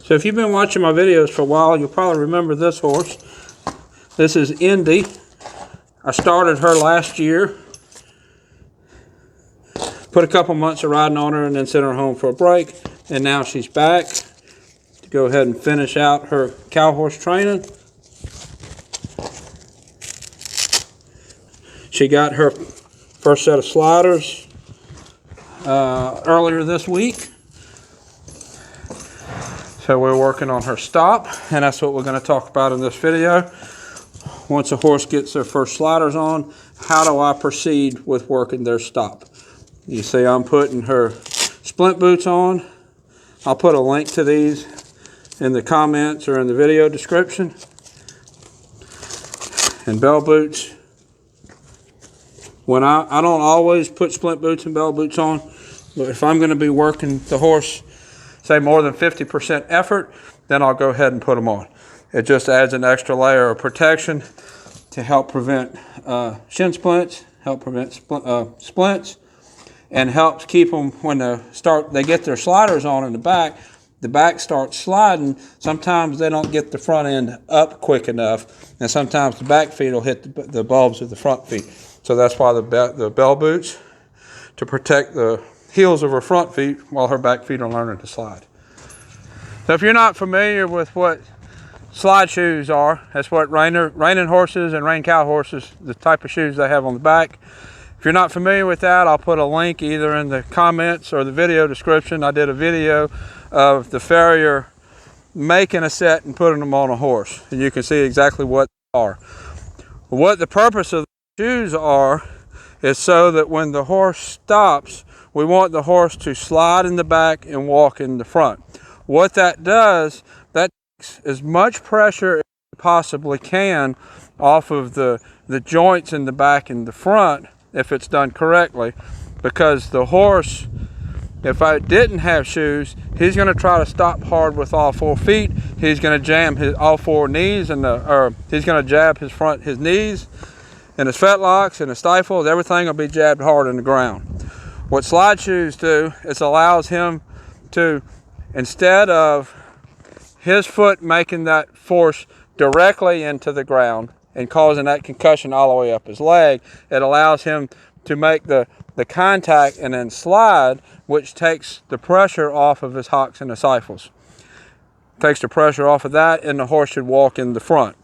So if you've been watching my videos for a while, you'll probably remember this horse. This is Indy. I started her last year. Put a couple months of riding on her and then sent her home for a break. And now she's back to go ahead and finish out her cow horse training. She got her first set of sliders earlier this week. So we're working on her stop, and that's what we're going to talk about in this video. Once a horse gets their first sliders on, how do I proceed with working their stop? You see I'm putting her splint boots on. I'll put a link to these in the comments or in the video description. And bell boots. When I don't always put splint boots and bell boots on, but if I'm going to be working the horse, say more than 50% effort, then I'll go ahead and put them on. It just adds an extra layer of protection to help prevent shin splints, help prevent splints, and helps keep them when they get their sliders on in the back starts sliding. Sometimes they don't get the front end up quick enough, and sometimes the back feet will hit the bulbs of the front feet. So that's why the bell boots, to protect the heels of her front feet while her back feet are learning to slide. So if you're not familiar with what slide shoes are, that's what reining horses and rein cow horses, the type of shoes they have on the back. If you're not familiar with that, I'll put a link either in the comments or the video description. I did a video of the farrier making a set and putting them on a horse, and you can see exactly what they are. What the purpose of the shoes are is so that when the horse stops, we want the horse to slide in the back and walk in the front. What that does, that takes as much pressure as it possibly can off of the joints in the back and the front, if it's done correctly, because the horse, if I didn't have shoes, he's going to try to stop hard with all 4 feet. He's going to jam all 4 knees, or he's going to jab his knees and his fetlocks and his stifles. Everything will be jabbed hard in the ground. What slide shoes do is allows him to, instead of his foot making that force directly into the ground and causing that concussion all the way up his leg, it allows him to make the contact and then slide, which takes the pressure off of his hocks and his stifles. Takes the pressure off of that, and the horse should walk in the front.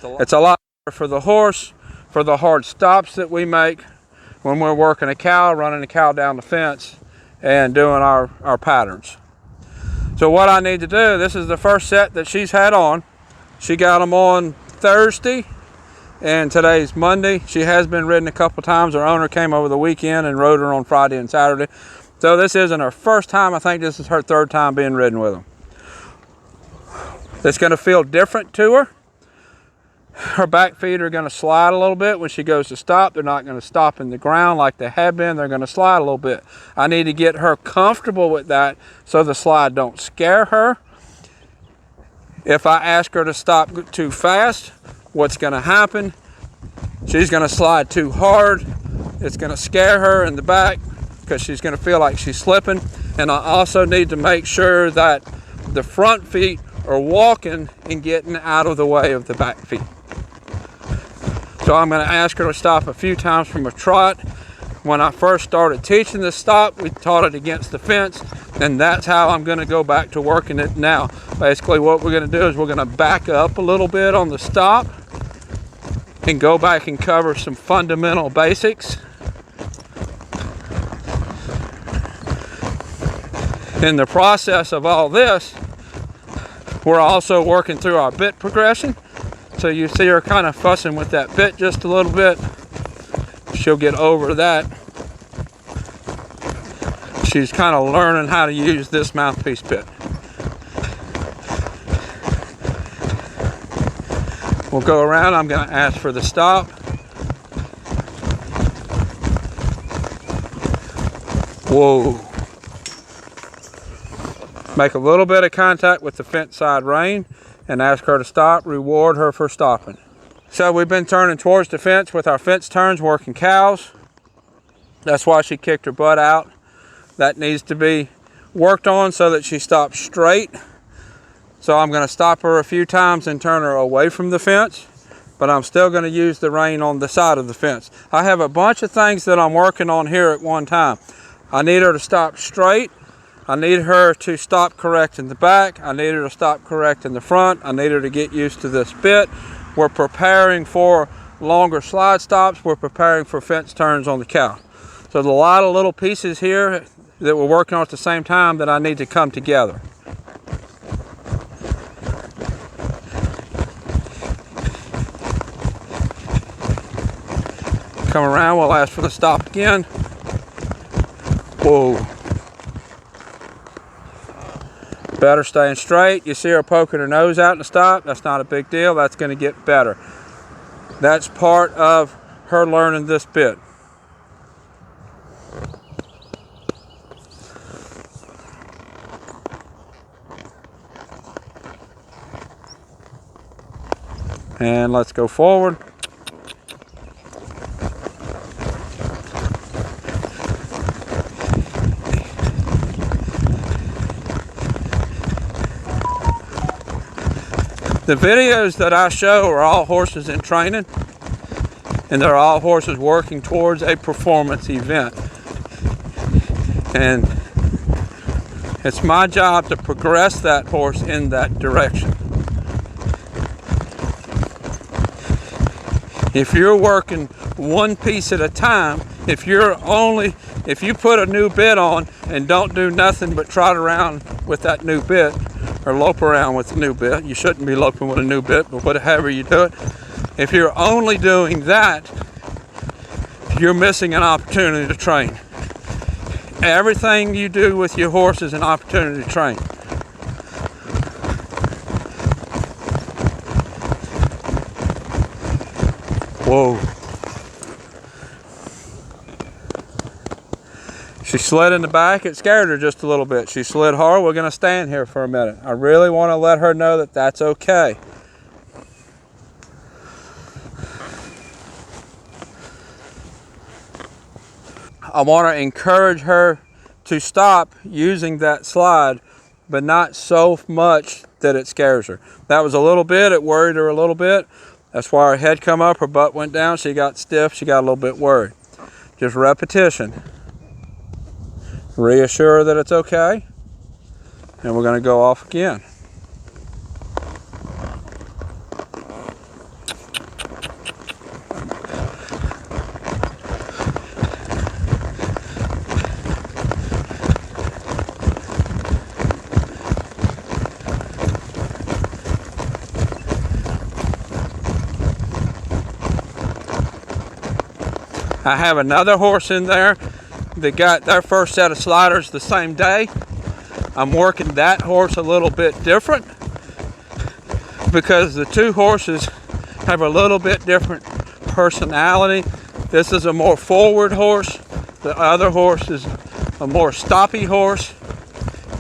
It's a lot better for the horse, for the hard stops that we make when we're working a cow, running a cow down the fence, and doing our patterns. So what I need to do, this is the first set that she's had on. She got them on Thursday, and today's Monday. She has been ridden a couple times. Her owner came over the weekend and rode her on Friday and Saturday. So this isn't her first time. I think this is her 3rd time being ridden with them. It's going to feel different to her. Her back feet are going to slide a little bit when she goes to stop. They're not going to stop in the ground like they have been. They're going to slide a little bit. I need to get her comfortable with that so the slide don't scare her. If I ask her to stop too fast, what's going to happen? She's going to slide too hard. It's going to scare her in the back because she's going to feel like she's slipping. And I also need to make sure that the front feet are walking and getting out of the way of the back feet. So I'm going to ask her to stop a few times from a trot. When I first started teaching this stop, we taught it against the fence, and that's how I'm going to go back to working it now. Basically what we're going to do is we're going to back up a little bit on the stop and go back and cover some fundamental basics. In the process of all this, we're also working through our bit progression. So you see her kind of fussing with that bit just a little bit. She'll get over that. She's kind of learning how to use this mouthpiece bit. We'll go around. I'm going to ask for the stop. Whoa. Make a little bit of contact with the fence side rein and ask her to stop. Reward her for stopping. So we've been turning towards the fence with our fence turns, working cows. That's why she kicked her butt out. That needs to be worked on so that she stops straight. So I'm going to stop her a few times and turn her away from the fence, but I'm still going to use the rein on the side of the fence. I have a bunch of things that I'm working on here at one time. I need her to stop straight. I need her to stop correct in the back. I need her to stop correct in the front. I need her to get used to this bit. We're preparing for longer slide stops. We're preparing for fence turns on the cow. So there's a lot of little pieces here that we're working on at the same time that I need to come together. Come around, we'll ask for the stop again. Whoa. Better staying straight. You see her poking her nose out in the stop. That's not a big deal. That's going to get better. That's part of her learning this bit. And let's go forward. The videos that I show are all horses in training, and they're all horses working towards a performance event. And it's my job to progress that horse in that direction. If you're working one piece at a time, if you put a new bit on and don't do nothing but trot around with that new bit, or lope around with a new bit. You shouldn't be loping with a new bit, but whatever you do it. If you're only doing that, you're missing an opportunity to train. Everything you do with your horse is an opportunity to train. Whoa. She slid in the back. It scared her just a little bit. She slid hard. We're going to stand here for a minute. I really want to let her know that that's okay. I want to encourage her to stop using that slide, but not so much that it scares her. That was a little bit. It worried her a little bit. That's why her head come up, her butt went down. She got stiff. She got a little bit worried. Just repetition. Reassure her that it's okay, and we're going to go off again. I have another horse in there that got their first set of sliders the same day. I'm working that horse a little bit different because the two horses have a little bit different personality. This is a more forward horse. The other horse is a more stoppy horse,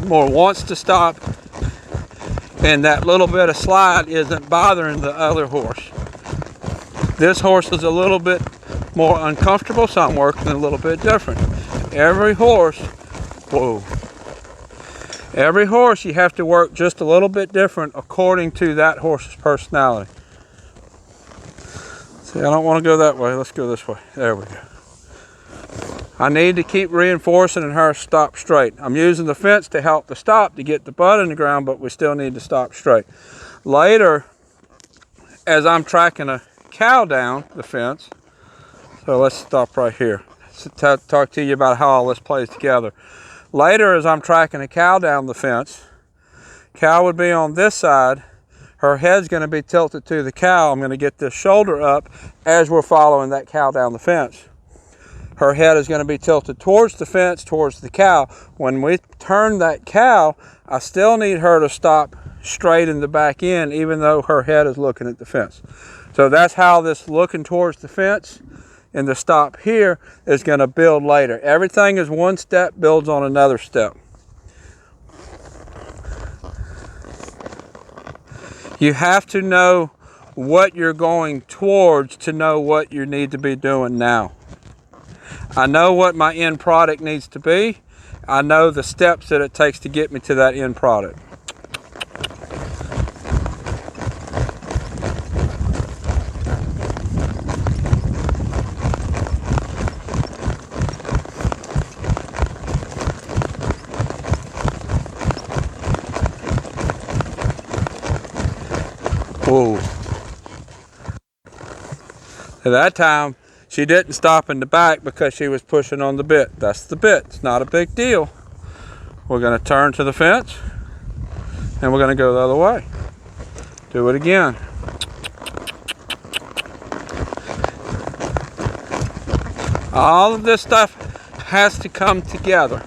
more wants to stop, and that little bit of slide isn't bothering the other horse. This horse is a little bit more uncomfortable, so I'm working a little bit different. Every horse you have to work just a little bit different according to that horse's personality. See, I don't want to go that way. Let's go this way. There we go. I need to keep reinforcing in her stop straight. I'm using the fence to help the stop to get the butt in the ground, but we still need to stop straight. Later, as I'm tracking a cow down the fence, so let's stop right here. Talk to you about how all this plays together. Later, as I'm tracking a cow down the fence, cow would be on this side. Her head's going to be tilted to the cow. I'm going to get this shoulder up as we're following that cow down the fence. Her head is going to be tilted towards the fence, towards the cow. When we turn that cow, I still need her to stop straight in the back end, even though her head is looking at the fence. So that's how this looking towards the fence and the stop here is going to build later. Everything is one step builds on another step. You have to know what you're going towards to know what you need to be doing now. I know what my end product needs to be. I know the steps that it takes to get me to that end product. Whoa. At that time, she didn't stop in the back because she was pushing on the bit. That's the bit. It's not a big deal. We're going to turn to the fence and we're going to go the other way. Do it again. All of this stuff has to come together,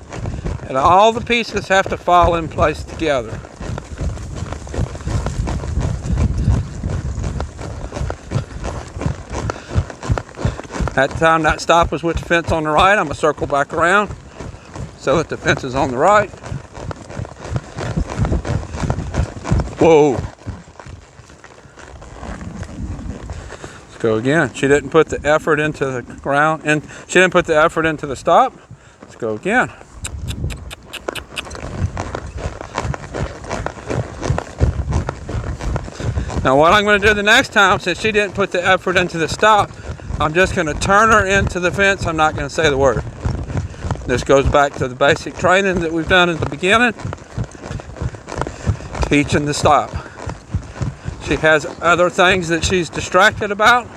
and all the pieces have to fall in place together. That time that stop was with the fence on the right. I'm going to circle back around so that the fence is on the right. Whoa. Let's go again. She didn't put the effort into the ground, and she didn't put the effort into the stop. Let's go again. Now what I'm going to do the next time, since she didn't put the effort into the stop, I'm just going to turn her into the fence. I'm not going to say the word. This goes back to the basic training that we've done in the beginning. Teaching the stop. She has other things that she's distracted about.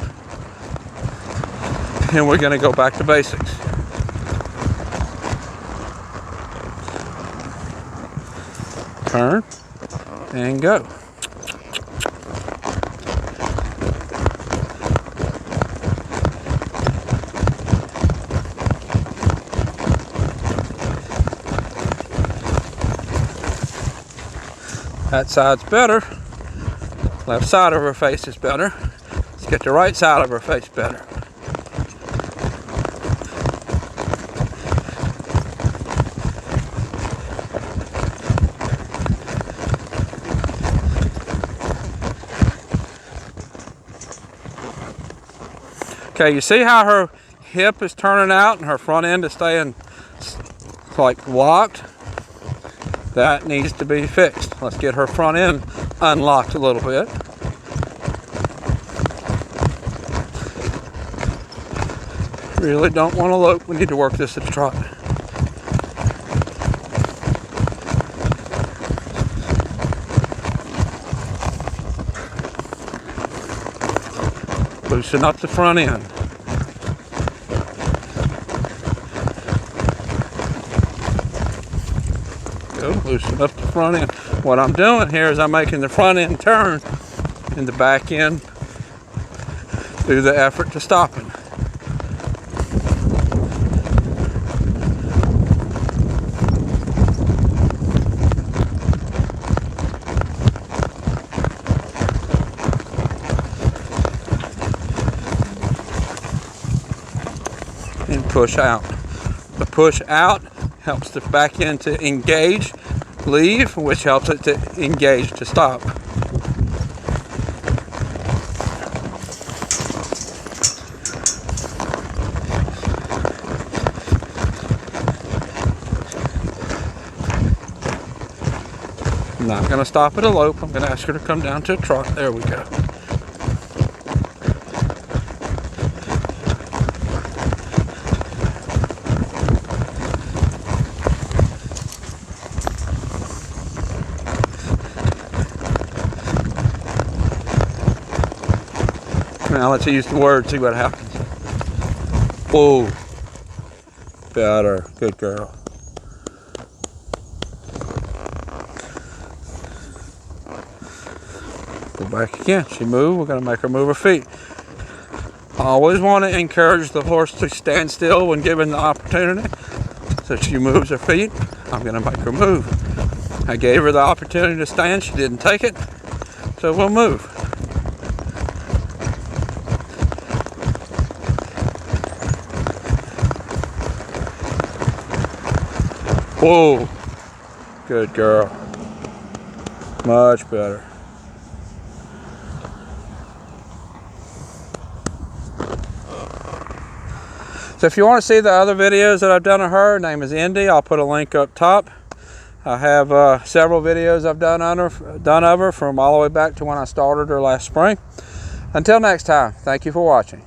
And we're going to go back to basics. Turn and go. That side's better. Left side of her face is better. Let's get the right side of her face better. Okay, you see how her hip is turning out and her front end is staying like locked? That needs to be fixed. Let's get her front end unlocked a little bit. Really don't want to lope. We need to work this at the trot. Loosen up the front end. Loosen up the front end. What I'm doing here is I'm making the front end turn and the back end do the effort to stopping. And push out. The push out helps the back end to engage, leave, which helps it to engage to stop. I'm not going to stop at a lope. I'm going to ask her to come down to a trot. There we go. Now let's use the word, see what happens. Whoa. Better. Good girl. Go back again. She moved. We're going to make her move her feet. I always want to encourage the horse to stand still when given the opportunity. So she moves her feet. I'm going to make her move. I gave her the opportunity to stand. She didn't take it. So we'll move. Whoa, good girl, much better. So if you want to see the other videos that I've done of her name is Indy. I'll put a link up top. I have several videos I've done of her from all the way back to when I started her last spring. Until next time, thank you for watching.